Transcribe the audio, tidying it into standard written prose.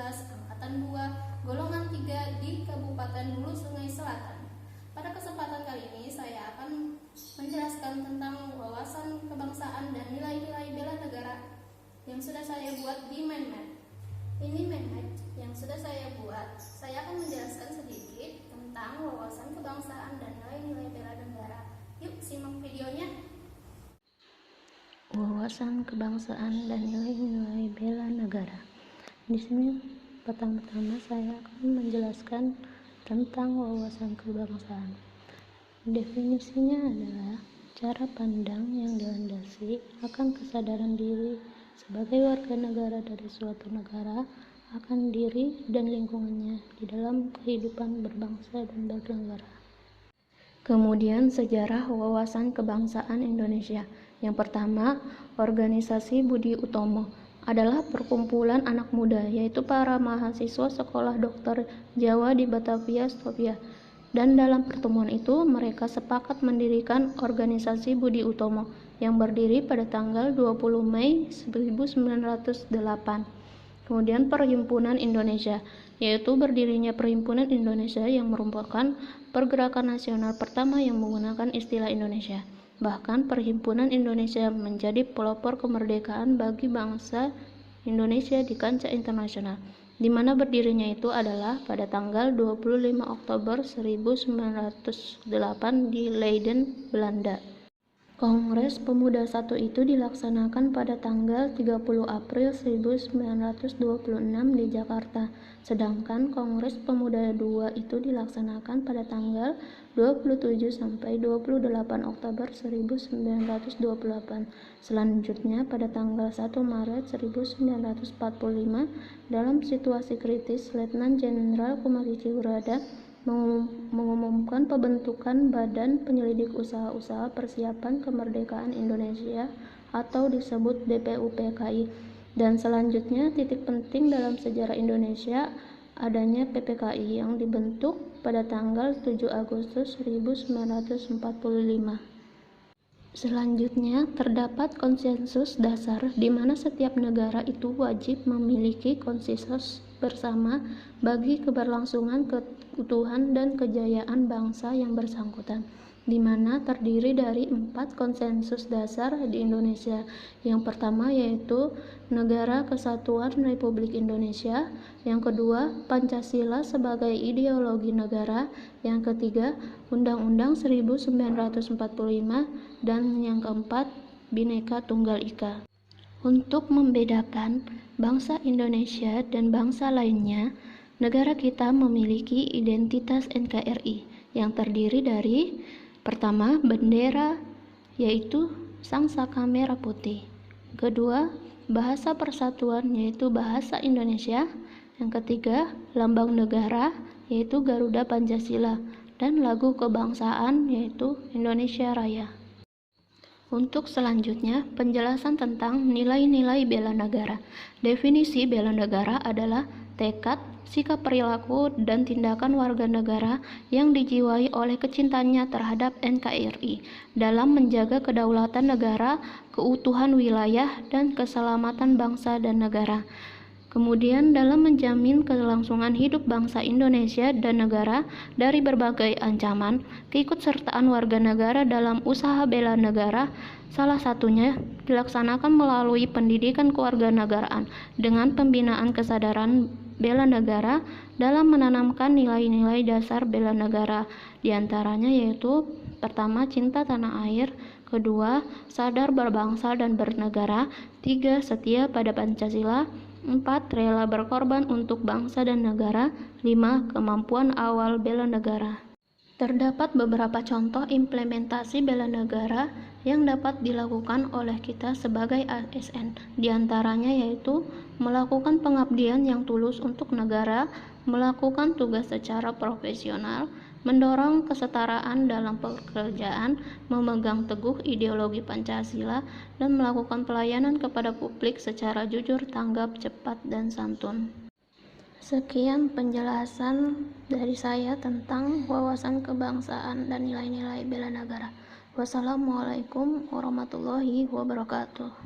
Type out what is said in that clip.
Angkatan 2, golongan 3 di Kabupaten Hulu Sungai Selatan. Pada kesempatan kali ini saya akan menjelaskan tentang wawasan kebangsaan dan nilai-nilai bela negara yang sudah saya buat di mind map. Ini mind map yang sudah saya buat. Saya akan menjelaskan sedikit tentang wawasan kebangsaan dan nilai-nilai bela negara. Yuk simak videonya. Wawasan kebangsaan dan nilai-nilai bela negara. Di sini pertama-tama saya akan menjelaskan tentang wawasan kebangsaan. Definisinya adalah cara pandang yang dilandasi akan kesadaran diri sebagai warga negara dari suatu negara akan diri dan lingkungannya di dalam kehidupan berbangsa dan bernegara. Kemudian sejarah wawasan kebangsaan Indonesia. Yang pertama, organisasi Budi Utomo adalah perkumpulan anak muda, yaitu para mahasiswa sekolah dokter Jawa di Batavia, Sofia. Dan dalam pertemuan itu mereka sepakat mendirikan organisasi Budi Utomo yang berdiri pada tanggal 20 Mei 1908. Kemudian Perhimpunan Indonesia, yaitu berdirinya Perhimpunan Indonesia yang merupakan pergerakan nasional pertama yang menggunakan istilah Indonesia. Bahkan Perhimpunan Indonesia menjadi pelopor kemerdekaan bagi bangsa Indonesia di kancah internasional, di mana berdirinya itu adalah pada tanggal 25 Oktober 1908 di Leiden, Belanda. Kongres Pemuda I itu dilaksanakan pada tanggal 30 April 1926 di Jakarta, sedangkan Kongres Pemuda II itu dilaksanakan pada tanggal 27 sampai 28 Oktober 1928. Selanjutnya pada tanggal 1 Maret 1945 dalam situasi kritis, Letnan Jenderal Kumarici Wurada mengumumkan pembentukan Badan Penyelidik Usaha-usaha Persiapan Kemerdekaan Indonesia atau disebut BPUPKI. Dan selanjutnya titik penting dalam sejarah Indonesia adanya PPKI yang dibentuk pada tanggal 7 Agustus 1945. Selanjutnya terdapat konsensus dasar di mana setiap negara itu wajib memiliki konsensus bersama bagi keberlangsungan keutuhan dan kejayaan bangsa yang bersangkutan, di mana terdiri dari 4 konsensus dasar di Indonesia. Yang pertama yaitu Negara Kesatuan Republik Indonesia, yang kedua Pancasila sebagai ideologi negara, yang ketiga Undang-Undang 1945, dan yang keempat Bhinneka Tunggal Ika. Untuk membedakan bangsa Indonesia dan bangsa lainnya, negara kita memiliki identitas NKRI yang terdiri dari pertama, bendera, yaitu sangsaka merah putih. Kedua, bahasa persatuan, yaitu bahasa Indonesia. Yang ketiga, lambang negara, yaitu Garuda Pancasila. Dan lagu kebangsaan, yaitu Indonesia Raya. Untuk selanjutnya, penjelasan tentang nilai-nilai bela negara. Definisi bela negara adalah tekad, sikap perilaku, dan tindakan warga negara yang dijiwai oleh kecintanya terhadap NKRI dalam menjaga kedaulatan negara, keutuhan wilayah, dan keselamatan bangsa dan negara. Kemudian dalam menjamin kelangsungan hidup bangsa Indonesia dan negara dari berbagai ancaman, keikutsertaan warga negara dalam usaha bela negara salah satunya dilaksanakan melalui pendidikan kewarganegaraan dengan pembinaan kesadaran bela negara dalam menanamkan nilai-nilai dasar bela negara, diantaranya yaitu pertama, cinta tanah air, kedua, sadar berbangsa dan bernegara, tiga, setia pada Pancasila, 4. Rela berkorban untuk bangsa dan negara. 5. Kemampuan awal bela negara. Terdapat beberapa contoh implementasi bela negara yang dapat dilakukan oleh kita sebagai ASN. Di antaranya yaitu melakukan pengabdian yang tulus untuk negara, melakukan tugas secara profesional, mendorong kesetaraan dalam pekerjaan, memegang teguh ideologi Pancasila, dan melakukan pelayanan kepada publik secara jujur, tanggap, cepat, dan santun. Sekian penjelasan dari saya tentang wawasan kebangsaan dan nilai-nilai bela negara. Wassalamualaikum warahmatullahi wabarakatuh.